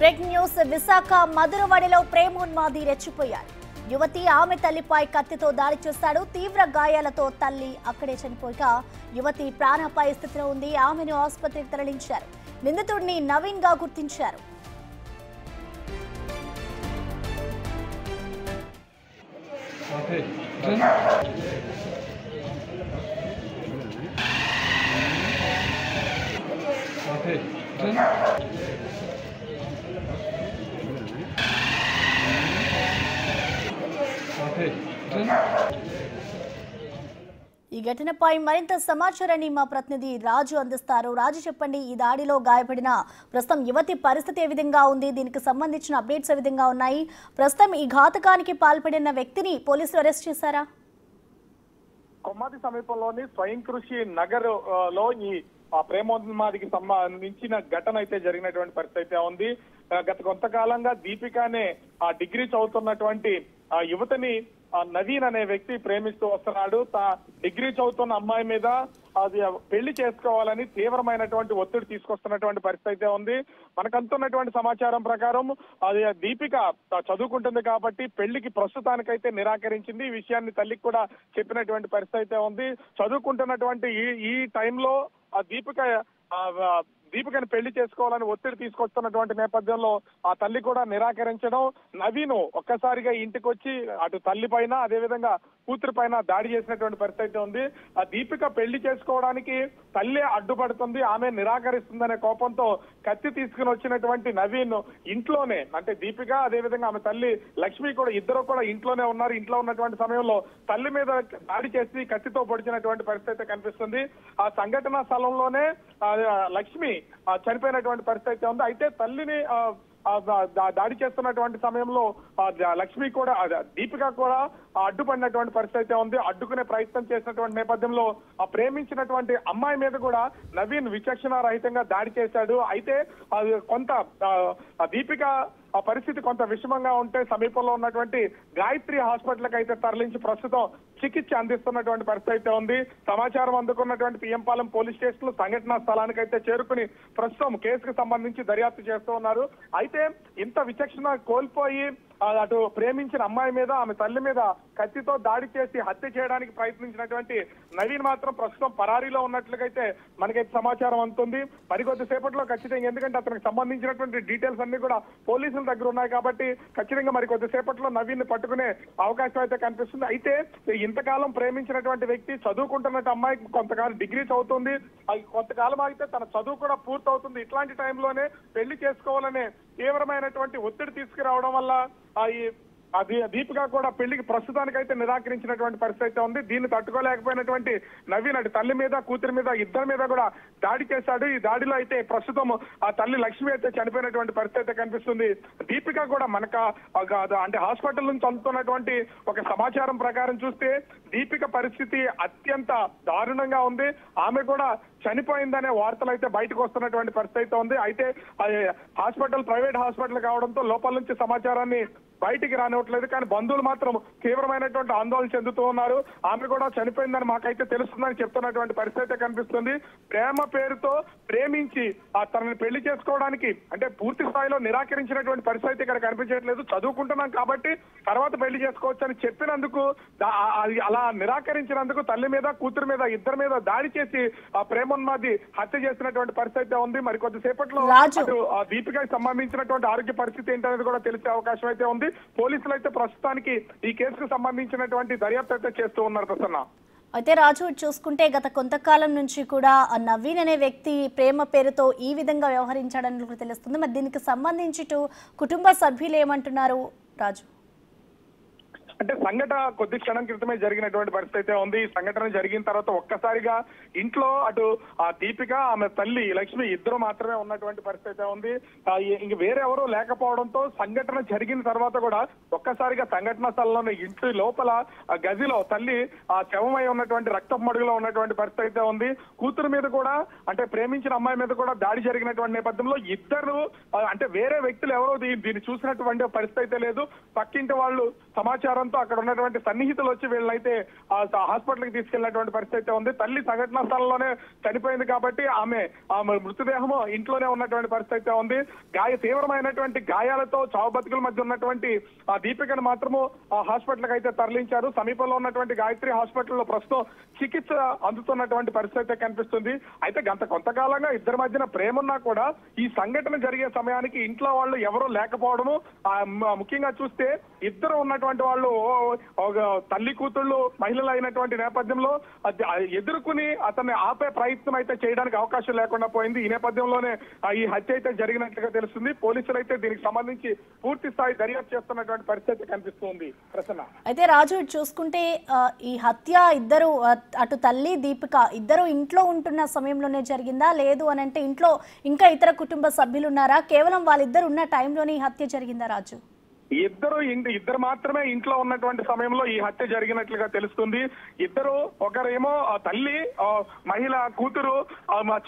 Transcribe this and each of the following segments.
Breaking news Visakha మధురవాడలో ప్రేమోన్మాది రెచ్చిపోయాడు. యువతి ఆమె తల్లిపై కత్తితో దాడి చేశాడు. తీవ్ర గాయాలతో తల్లి అక్కడే చనిపోగా యువతి ప్రాణాపాయ స్థితిలో ఉంది. ఆమెను ఆసుపత్రికి తరలించారు. నిందితుడిని నవీన్ గా గుర్తించారు. ఈ ఘటనపై మరింత సమాచారాన్ని మా ప్రతినిధి రాజు అందిస్తారు. రాజు, చెప్పండి, ఈ దాడిలో గాయపడిన ప్రస్తుతం యువతి పరిస్థితి ఏ విధంగా ఉంది? దీనికి సంబంధించిన అప్డేట్స్ ఏ విధంగా ఉన్నాయి? ప్రస్తుతం ఈ ఘాతకానికి పాల్పడిన వ్యక్తిని పోలీసులు అరెస్ట్ చేశారా? కొమ్మాది సమీపంలోని స్వయం కృషి నగర్ లో ఈ ప్రేమోన్మాదికి సంబంధించిన ఘటన అయితే జరిగినటువంటి పరిస్థితి అయితే ఉంది. గత కొంతకాలంగా దీపికానే డిగ్రీ చదువుతున్నటువంటి యువతిని నవీన్ అనే వ్యక్తి ప్రేమిస్తూ వస్తున్నాడు. డిగ్రీ చదువుతున్న అమ్మాయి మీద అది పెళ్లి చేసుకోవాలని తీవ్రమైనటువంటి ఒత్తిడి తీసుకొస్తున్నటువంటి పరిస్థితి అయితే ఉంది. మనకంతున్నటువంటి సమాచారం ప్రకారం అది దీపిక చదువుకుంటుంది కాబట్టి పెళ్లికి ప్రస్తుతానికైతే నిరాకరించింది. ఈ విషయాన్ని తల్లికి కూడా చెప్పినటువంటి పరిస్థితి అయితే ఉంది. చదువుకుంటున్నటువంటి ఈ టైంలో ఆ దీపికని పెళ్లి చేసుకోవాలని ఒత్తిడి తీసుకొస్తున్నటువంటి నేపథ్యంలో ఆ తల్లి కూడా నిరాకరించడం, నవీన్ ఒక్కసారిగా ఇంటికి వచ్చి అటు తల్లి పైన అదేవిధంగా కూతురు పైన దాడి చేసినటువంటి పరిస్థితి ఉంది. ఆ దీపిక పెళ్లి చేసుకోవడానికి తల్లి అడ్డుపడుతుంది, ఆమె నిరాకరిస్తుందనే కోపంతో కత్తి తీసుకుని వచ్చినటువంటి నవీన్ ఇంట్లోనే, అంటే దీపిక అదేవిధంగా ఆమె తల్లి లక్ష్మి కూడా ఇద్దరు కూడా ఇంట్లోనే ఉన్నారు. ఇంట్లో ఉన్నటువంటి సమయంలో తల్లి మీద దాడి చేసి కత్తితో పొడిచినటువంటి పరిస్థితి కనిపిస్తుంది. ఆ సంఘటన స్థలంలోనే లక్ష్మి చనిపోయినటువంటి పరిస్థితి ఉంది. అయితే తల్లిని దాడి చేస్తున్నటువంటి సమయంలో లక్ష్మి కూడా దీపిక కూడా అడ్డుపడినటువంటి పరిస్థితి ఉంది. అడ్డుకునే ప్రయత్నం చేసినటువంటి నేపథ్యంలో ప్రేమించినటువంటి అమ్మాయి మీద కూడా నవీన్ విచక్షణ రహితంగా దాడి చేశాడు. అయితే కొంత దీపిక ఆ పరిస్థితి కొంత విషమంగా ఉంటే సమీపంలో ఉన్నటువంటి గాయత్రి హాస్పిటల్కి అయితే తరలించి ప్రస్తుతం చికిత్స అందిస్తున్నటువంటి పరిస్థితి ఉంది. సమాచారం అందుకున్నటువంటి పిఎంపాలెం పోలీస్ స్టేషన్ సంఘటనా స్థలానికి అయితే చేరుకుని ప్రస్తుతం కేసుకు సంబంధించి దర్యాప్తు చేస్తూ ఉన్నారు. అయితే ఇంత విచక్షణ కోల్పోయి అటు ప్రేమించిన అమ్మాయి మీద ఆమె తల్లి మీద కత్తితో దాడి చేసి హత్య చేయడానికి ప్రయత్నించినటువంటి నవీన్ మాత్రం ప్రస్తుతం పరారీలో ఉన్నట్లుగైతే మనకైతే సమాచారం అందుతుంది. మరికొద్ది సేపట్లో ఖచ్చితంగా, ఎందుకంటే అతనికి సంబంధించినటువంటి డీటెయిల్స్ అన్ని కూడా పోలీసుల దగ్గర ఉన్నాయి కాబట్టి ఖచ్చితంగా మరికొద్ది సేపట్లో నవీన్ ని పట్టుకునే అవకాశం అయితే కనిపిస్తుంది. అయితే ఇంతకాలం ప్రేమించినటువంటి వ్యక్తి చదువుకుంటున్నట్టు అమ్మాయి కొంతకాలం డిగ్రీ చదువుతుంది, కొంతకాలం అయితే తన చదువు కూడా పూర్తవుతుంది. ఇట్లాంటి టైంలోనే పెళ్లి చేసుకోవాలనే తీవ్రమైనటువంటి ఒత్తిడి తీసుకురావడం వల్ల దీపిక కూడా పెళ్లికి ప్రస్తుతానికైతే నిరాకరించినటువంటి పరిస్థితి ఉంది. దీన్ని తట్టుకోలేకపోయినటువంటి నవీన్ అటు తల్లి మీద కూతురి మీద ఇద్దరి మీద కూడా దాడి చేశాడు. ఈ దాడిలో అయితే ప్రస్తుతం ఆ తల్లి లక్ష్మి అయితే చనిపోయినటువంటి పరిస్థితి కనిపిస్తుంది. దీపిక కూడా మనకు అంటే హాస్పిటల్ నుంచి అందుతున్నటువంటి ఒక సమాచారం ప్రకారం చూస్తే దీపిక పరిస్థితి అత్యంత దారుణంగా ఉంది. ఆమె కూడా చనిపోయిందనే వార్తలు అయితే బయటకు వస్తున్నటువంటి పరిస్థితి ఉంది. అయితే ప్రైవేట్ హాస్పిటల్ కావడంతో లోపల నుంచి సమాచారాన్ని బయటికి రానివ్వట్లేదు. కానీ బంధువులు మాత్రం తీవ్రమైనటువంటి ఆందోళన చెందుతూ ఉన్నారు. ఆమె కూడా చనిపోయిందని మాకైతే తెలుస్తుందని చెప్తున్నటువంటి పరిస్థితి కనిపిస్తుంది. ప్రేమ పేరుతో ప్రేమించి తనని పెళ్లి చేసుకోవడానికి అంటే పూర్తి స్థాయిలో నిరాకరించినటువంటి పరిస్థితి ఇక్కడ కనిపించట్లేదు. చదువుకుంటున్నాం కాబట్టి తర్వాత పెళ్లి చేసుకోవచ్చు అని చెప్పినందుకు, అలా నిరాకరించినందుకు తల్లి మీద కూతురు మీద ఇద్దరి మీద దాడి చేసి ప్రేమోన్మాది హత్య చేసినటువంటి పరిస్థితి ఉంది. మరి కొద్దిసేపట్లో దీపికకి సంబంధించినటువంటి ఆరోగ్య పరిస్థితి ఏంటనేది కూడా తెలిసే అవకాశం అయితే ఉంది. పోలీసులు అయితే ప్రస్తుతానికి ఈ కేసుకు సంబంధించినటువంటి దర్యాప్తు అయితే చేస్తూ ఉన్నారు. ప్రసన్న, అయితే రాజు, చూసుకుంటే గత కొంతకాలం నుంచి కూడా నవీన్ అనే వ్యక్తి ప్రేమ పేరుతో ఈ విధంగా వ్యవహరించాడని తెలుస్తుంది. మరి దీనికి సంబంధించి కుటుంబ సభ్యులు ఏమంటున్నారు రాజు? అంటే సంఘటన కొద్ది క్షణం క్రితమే జరిగినటువంటి పరిస్థితి ఉంది. ఈ సంఘటన జరిగిన తర్వాత ఒక్కసారిగా ఇంట్లో అటు దీపిక ఆమె తల్లి లక్ష్మి ఇద్దరు మాత్రమే ఉన్నటువంటి పరిస్థితి ఉంది. ఇంక వేరెవరూ లేకపోవడంతో సంఘటన జరిగిన తర్వాత కూడా ఒక్కసారిగా సంఘటన స్థలంలోని ఇంటి లోపల గదిలో తల్లి శవమై ఉన్నటువంటి రక్తపు మడుగులో ఉన్నటువంటి పరిస్థితి ఉంది. కూతురు మీద కూడా అంటే ప్రేమించిన అమ్మాయి మీద కూడా దాడి జరిగినటువంటి నేపథ్యంలో ఇద్దరు అంటే వేరే వ్యక్తులు ఎవరో దీన్ని చూసినటువంటి పరిస్థితి లేదు. పక్కింటి వాళ్ళు సమాచారం కావడంతో అక్కడ ఉన్నటువంటి సన్నిహితులు వచ్చి వీళ్ళైతే హాస్పిటల్ కి తీసుకెళ్లినటువంటి పరిస్థితి ఉంది. తల్లి సంఘటనా స్థలంలోనే చనిపోయింది కాబట్టి ఆమె మృతదేహము ఇంట్లోనే ఉన్నటువంటి పరిస్థితి ఉంది. తీవ్రమైనటువంటి గాయాలతో చావు బతుకుల మధ్య ఉన్నటువంటి దీపికను మాత్రము హాస్పిటల్ కి అయితే తరలించారు. సమీపంలో ఉన్నటువంటి గాయత్రి హాస్పిటల్లో ప్రస్తుతం చికిత్స అందుతున్నటువంటి పరిస్థితి కనిపిస్తుంది. అయితే గత కొంతకాలంగా ఇద్దరి మధ్యన ప్రేమన్నా కూడా ఈ సంఘటన జరిగే సమయానికి ఇంట్లో వాళ్ళు ఎవరూ లేకపోవడము, ముఖ్యంగా చూస్తే ఇద్దరు ఉన్నటువంటి వాళ్ళు తల్లి కూతుళ్ళు మహిళలు అయినటువంటి నేపథ్యంలో ఎదుర్కొని అతన్ని ఆపే ప్రయత్నం అయితే చేయడానికి అవకాశం లేకుండా పోయింది. ఈ నేపథ్యంలోనే ఈ హత్య అయితే జరిగినట్లుగా తెలుస్తుంది. పోలీసులు అయితే దీనికి సంబంధించి పూర్తి స్థాయి దర్యాప్తు చేస్తున్నటువంటి పరిస్థితి కనిపిస్తుంది. ప్రసన్న, అయితే రాజు చూసుకుంటే ఈ హత్య ఇద్దరు అటు తల్లి దీపిక ఇద్దరు ఇంట్లో ఉంటున్న సమయంలోనే జరిగిందా, లేదు అని అంటే ఇంట్లో ఇంకా ఇతర కుటుంబ సభ్యులు ఉన్నారా, కేవలం వాళ్ళిద్దరు ఉన్న టైంలోనే ఈ హత్య జరిగిందా రాజు? ఇద్దరు మాత్రమే ఇంట్లో ఉన్నటువంటి సమయంలో ఈ హత్య జరిగినట్లుగా తెలుస్తుంది. ఇద్దరు, ఒకరేమో తల్లి, మహిళ కూతురు,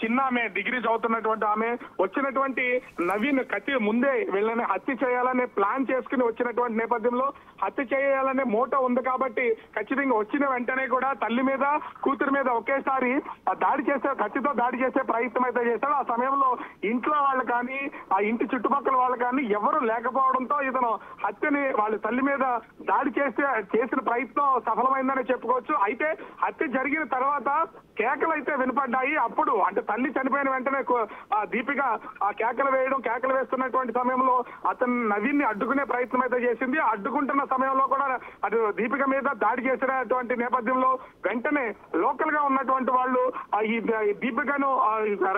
చిన్న ఆమె డిగ్రీ చదువుతున్నటువంటి ఆమె వచ్చినటువంటి నవీన్ ముందే వీళ్ళని హత్య చేయాలనే ప్లాన్ చేసుకుని వచ్చినటువంటి నేపథ్యంలో హత్య చేయాలనే మోటో ఉంది కాబట్టి ఖచ్చితంగా వచ్చిన వెంటనే కూడా తల్లి మీద కూతురు మీద ఒకేసారి కత్తితో దాడి చేసే ప్రయత్నం అయితే చేశాడు. ఆ సమయంలో ఇంట్లో వాళ్ళు కానీ ఆ ఇంటి చుట్టుపక్కల వాళ్ళు కానీ ఎవరు లేకపోవడంతో ఇతను హత్యని వాళ్ళ తల్లి మీద దాడి చేసిన ప్రయత్నం సఫలమైందని చెప్పుకోవచ్చు. అయితే హత్య జరిగిన తర్వాత కేకలు అయితే వినపడ్డాయి. అప్పుడు అంటే తల్లి చనిపోయిన వెంటనే దీపిక కేకలు వేస్తున్నటువంటి సమయంలో అతను నవీన్ ని అడ్డుకునే ప్రయత్నం అయితే చేసింది. అడ్డుకుంటున్న సమయంలో కూడా అటు దీపిక మీద దాడి చేసినటువంటి నేపథ్యంలో వెంటనే లోకల్ గా ఉన్నటువంటి వాళ్ళు ఈ దీపికను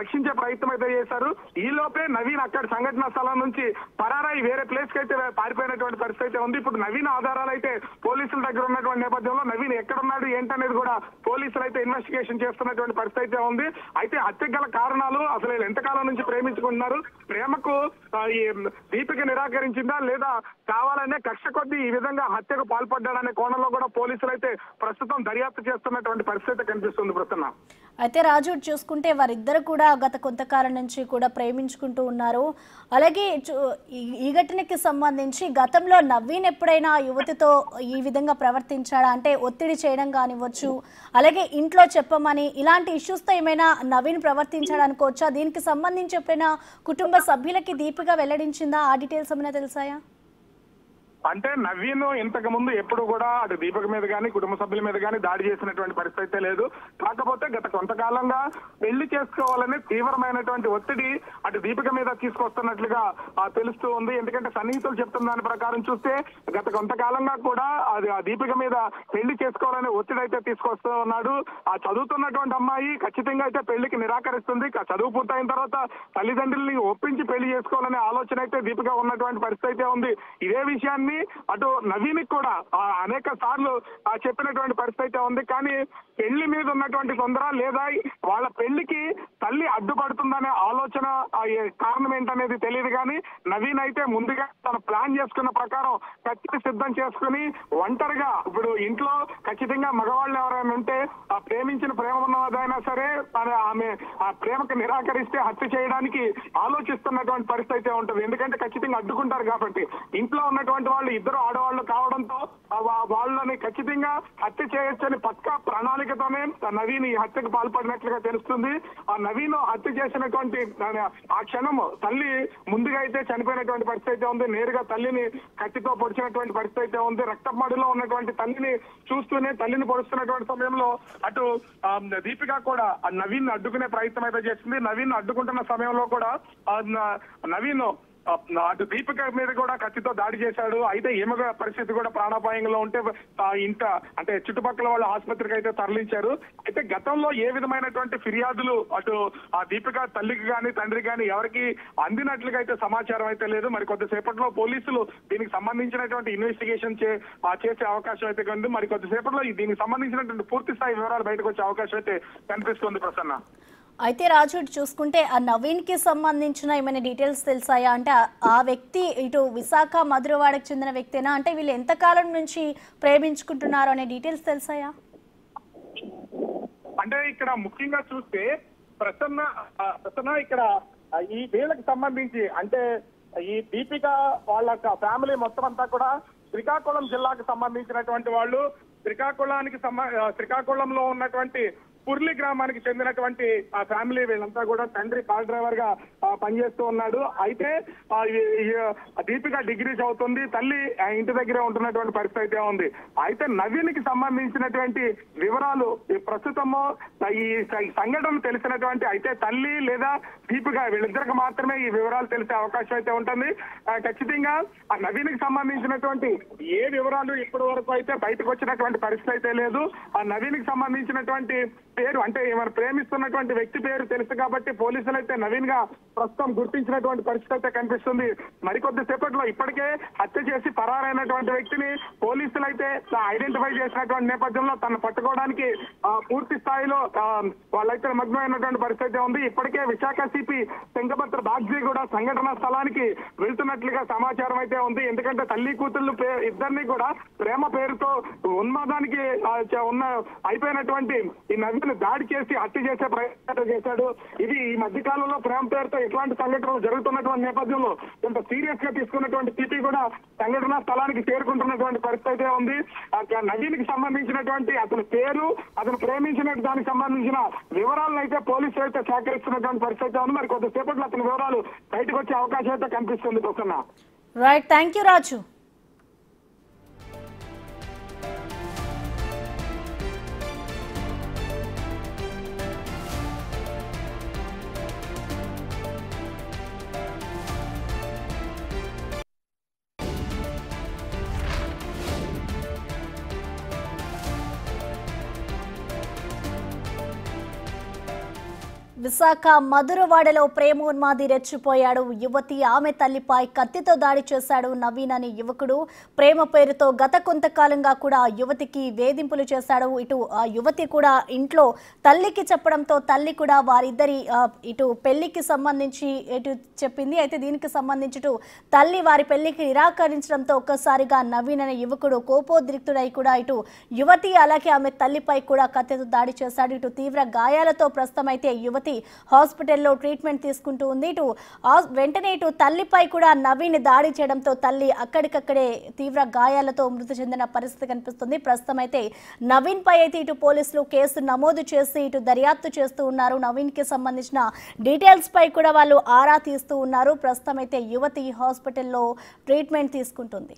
రక్షించే ప్రయత్నం అయితే చేశారు. ఈ లోపే నవీన్ అక్కడ సంఘటనా స్థలం నుంచి పరారై వేరే ప్లేస్ కి అయితే పారిపోయినటువంటి పరిస్థితి ఉంది. ఇప్పుడు నవీన్ ఆధారాలు అయితే పోలీసుల దగ్గర ఉన్నటువంటి నేపథ్యంలో నవీన్ ఎక్కడున్నాడు ఏంటనేది కూడా పోలీసులు అయితే ఇన్వెస్టిగేషన్ చేస్తున్నటువంటి పరిస్థితి ఉంది. అయితే హత్యకు గల కారణాలు, అసలు ఎంతకాలం నుంచి ప్రేమించుకుంటున్నారు, ప్రేమకు ఈ దీపిక నిరాకరించిందా లేదా కావాలనే కక్ష కొద్దీ ఈ విధంగా హత్యకు పాల్పడ్డాడనే కోణంలో కూడా పోలీసులు అయితే ప్రస్తుతం దర్యాప్తు చేస్తున్నటువంటి పరిస్థితి కనిపిస్తుంది. ప్రస్తుతం అయితే రాజు చూసుకుంటే వారిద్దరు కూడా గత కొంతకాలం నుంచి కూడా ప్రేమించుకుంటూ ఉన్నారు. అలాగే ఈ ఘటనకి సంబంధించి గతంలో నవీన్ ఎప్పుడైనా యువతితో ఈ విధంగా ప్రవర్తించాడా, అంటే ఒత్తిడి చేయడం కానివ్వచ్చు, అలాగే ఇంట్లో చెప్పమని ఇలాంటి ఇష్యూస్తో ఏమైనా నవీన్ ప్రవర్తించాడు అనుకోవచ్చా? దీనికి సంబంధించి ఎప్పుడైనా కుటుంబ సభ్యులకి దీపిక వెల్లడించిందా? ఆ డీటెయిల్స్ ఏమైనా తెలుసాయా? అంటే నవీన్ ఇంతకు ముందు ఎప్పుడు కూడా అటు దీపిక మీద కానీ కుటుంబ సభ్యుల మీద కానీ దాడి చేసినటువంటి పరిస్థితి లేదు. కాకపోతే గత కొంతకాలంగా పెళ్లి చేసుకోవాలని తీవ్రమైనటువంటి ఒత్తిడి అటు దీపిక మీద తీసుకొస్తున్నట్లుగా తెలుస్తూ ఉంది. ఎందుకంటే సన్నిహితులు చెప్తున్న దాని ప్రకారం చూస్తే గత కొంతకాలంగా కూడా అది ఆ దీపిక మీద పెళ్లి చేసుకోవాలని ఒత్తిడి అయితే తీసుకొస్తూ ఉన్నాడు. ఆ చదువుతున్నటువంటి అమ్మాయి ఖచ్చితంగా అయితే పెళ్లికి నిరాకరిస్తుంది. చదువు పూర్తయిన తర్వాత తల్లిదండ్రుల్ని ఒప్పించి పెళ్లి చేసుకోవాలనే ఆలోచన అయితే దీపిక ఉన్నటువంటి పరిస్థితి అయితే ఉంది. ఇదే విషయాన్ని అటు నవీన్ కూడా అనేక సార్లు చెప్పినటువంటి పరిస్థితి ఉంది. కానీ పెళ్లి మీద ఉన్నటువంటి తొందర లేదా వాళ్ళ పెళ్లికి తల్లి అడ్డుపడుతుందనే ఆలోచన కారణం ఏంటనేది తెలియదు. కానీ నవీన్ అయితే ముందుగా తన ప్లాన్ చేసుకున్న ప్రకారం ఖచ్చితంగా సిద్ధం చేసుకుని ఒంటరిగా ఇప్పుడు ఇంట్లో ఖచ్చితంగా మగవాళ్ళు ఎవరైనా ఉంటే ఆ ప్రేమించిన ప్రేమ ఉన్నదైనా సరే ఆమె ఆ ప్రేమకు నిరాకరిస్తే హత్య చేయడానికి ఆలోచిస్తున్నటువంటి పరిస్థితి ఉంటుంది. ఎందుకంటే ఖచ్చితంగా అడ్డుకుంటారు కాబట్టి ఇంట్లో ఉన్నటువంటి వాళ్ళు ఇద్దరు ఆడవాళ్లు కావడంతో వాళ్ళని ఖచ్చితంగా హత్య చేయొచ్చని పక్కా ప్రణాళికతోనే నవీన్ ఈ హత్యకు పాల్పడినట్లుగా తెలుస్తుంది. ఆ నవీన్ హత్య చేసినటువంటి ఆ క్షణం తల్లి ముందుగా అయితే చనిపోయినటువంటి పరిస్థితి ఉంది. నేరుగా తల్లిని కత్తితో పొడిచినటువంటి పరిస్థితి ఉంది. రక్తమడులో ఉన్నటువంటి తల్లిని చూస్తూనే తల్లిని పొడుస్తున్నటువంటి సమయంలో అటు దీపిక కూడా నవీన్ అడ్డుకునే ప్రయత్నం అయితే చేస్తుంది. నవీన్ అడ్డుకుంటున్న సమయంలో కూడా నవీన్ అటు దీపిక మీద కూడా కత్తితో దాడి చేశాడు. అయితే ఈమె పరిస్థితి కూడా ప్రాణాపాయంలో ఉంటే అంటే చుట్టుపక్కల వాళ్ళు ఆసుపత్రికి అయితే తరలించారు. అయితే గతంలో ఏ విధమైనటువంటి ఫిర్యాదులు అటు ఆ దీపిక తల్లికి కానీ తండ్రికి కానీ ఎవరికి అందినట్లుగా అయితే సమాచారం అయితే లేదు. మరి కొద్దిసేపట్లో పోలీసులు దీనికి సంబంధించినటువంటి ఇన్వెస్టిగేషన్ చేసే అవకాశం అయితే ఉంది. మరి కొద్దిసేపట్లో దీనికి సంబంధించినటువంటి పూర్తి స్థాయి వివరాలు బయటకు వచ్చే అవకాశం అయితే కనిపిస్తుంది. ప్రసన్న, అయితే రాజు చూసుకుంటే ఆ నవీన్ కి సంబంధించిన ఏమైనా డీటెయిల్స్ తెలుసాయా? అంటే ఆ వ్యక్తి ఇటు విశాఖ మధురవాడకు చెందిన వ్యక్తేనా, అంటే వీళ్ళు ఎంతకాలం నుంచి ప్రేమించుకుంటున్నారు అనే డీటెయిల్స్ తెలుసాయా? అంటే ఇక్కడ ముఖ్యంగా చూస్తే ప్రసన్న ఇక్కడ ఈ వీళ్ళకి సంబంధించి అంటే ఈ దీపిక వాళ్ళ ఫ్యామిలీ మొత్తం అంతా కూడా శ్రీకాకుళం జిల్లాకు సంబంధించినటువంటి వాళ్ళు శ్రీకాకుళంలో ఉన్నటువంటి పుర్లి గ్రామానికి చెందినటువంటి ఆ ఫ్యామిలీ వీళ్ళంతా కూడా తండ్రి కార్ డ్రైవర్ గా పనిచేస్తూ ఉన్నాడు. అయితే దీపిక డిగ్రీ చదువుతుంది, తల్లి ఇంటి దగ్గరే ఉంటున్నటువంటి పరిస్థితి అయితే ఉంది. అయితే నవీన్ కి సంబంధించినటువంటి వివరాలు ప్రస్తుతము ఈ సంఘటన తెలిసినటువంటి అయితే తల్లి లేదా దీపిక వీళ్ళిద్దరికి మాత్రమే ఈ వివరాలు తెలిసే అవకాశం అయితే ఉంటుంది. ఖచ్చితంగా ఆ నవీన్ కి సంబంధించినటువంటి ఏ వివరాలు ఇప్పటి వరకు అయితే బయటకు వచ్చినటువంటి పరిస్థితి అయితే లేదు. ఆ నవీన్ కి సంబంధించినటువంటి పేరు అంటే మనం ప్రేమిస్తున్నటువంటి వ్యక్తి పేరు తెలుసు కాబట్టి పోలీసులు అయితే నవీన్ గా ప్రస్తుతం గుర్తించినటువంటి పరిస్థితి అయితే కనిపిస్తుంది. మరికొద్ది సేపట్లో ఇప్పటికే హత్య చేసి పరారైనటువంటి వ్యక్తిని పోలీసులు అయితే ఐడెంటిఫై చేసినటువంటి నేపథ్యంలో తను పట్టుకోవడానికి పూర్తి స్థాయిలో వాళ్ళైతే మగ్నమైనటువంటి పరిస్థితి ఉంది. ఇప్పటికే విశాఖ సిపి శంకభద్ర బాగ్జీ కూడా సంఘటనా స్థలానికి వెళ్తున్నట్లుగా సమాచారం అయితే ఉంది. ఎందుకంటే తల్లి కూతుళ్ళు ఇద్దరిని కూడా ప్రేమ పేరుతో ఉన్మాదానికి అయిపోయినటువంటి ఈ నవీన్ దాడి చేసి హత్య చేసే ప్రయత్నం చేశాడు. ఇది ఈ మధ్య కాలంలో ప్రేమ పేరుతో ఇట్లాంటి సంఘటనలు జరుగుతున్నటువంటి నేపథ్యంలో కొంత సీరియస్ గా తీసుకున్నటువంటి సిపి కూడా సంఘటనా స్థలానికి చేరుకుంటున్నటువంటి పరిస్థితి ఉంది. నవీన్ కి సంబంధించినటువంటి అతని పేరు, అతను ప్రేమించిన దానికి సంబంధించిన వివరాలను అయితే పోలీసులు అయితే సేకరిస్తున్నటువంటి పరిస్థితి ఉంది. మరి కొద్దిసేపట్లో అతని వివరాలు బయటకు వచ్చే అవకాశం అయితే కనిపిస్తుంది. రైట్, థ్యాంక్ యూ రాజు. విశాఖ మధురవాడలో ప్రేమోన్మాది రెచ్చిపోయాడు. యువతి ఆమె తల్లిపై కత్తితో దాడి చేశాడు నవీన్ అనే యువకుడు. ప్రేమ పేరుతో గత కొంతకాలంగా కూడా యువతికి వేధింపులు చేశాడు. ఇటు ఆ యువతి కూడా ఇంట్లో తల్లికి చెప్పడంతో తల్లి కూడా వారిద్దరి ఇటు పెళ్లికి సంబంధించి ఇటు చెప్పింది. అయితే దీనికి సంబంధించి తల్లి వారి పెళ్లికి నిరాకరించడంతో ఒక్కసారిగా నవీన్ అనే యువకుడు కోపోద్రిక్తుడై కూడా ఇటు యువతి అలాగే ఆమె తల్లిపై కూడా కత్తితో దాడి చేశాడు. ఇటు తీవ్ర గాయాలతో ప్రస్తుతం అయితే యువతి హాస్పిటల్లో ట్రీట్మెంట్ తీసుకుంటూ ఉంది. ఇటు వెంటనే ఇటు తల్లిపై కూడా నవీన్ దాడి చేయడంతో తల్లి అక్కడికక్కడే తీవ్ర గాయాలతో మృతి చెందిన పరిస్థితి కనిపిస్తుంది. ప్రస్తుతం అయితే నవీన్ పై అయితే ఇటు పోలీసులు కేసు నమోదు చేసి ఇటు దర్యాప్తు చేస్తూ ఉన్నారు. నవీన్ కి సంబంధించిన డీటెయిల్స్ పై కూడా వాళ్ళు ఆరా తీస్తూ ఉన్నారు. ప్రస్తుతం అయితే యువతి హాస్పిటల్లో ట్రీట్మెంట్ తీసుకుంటుంది.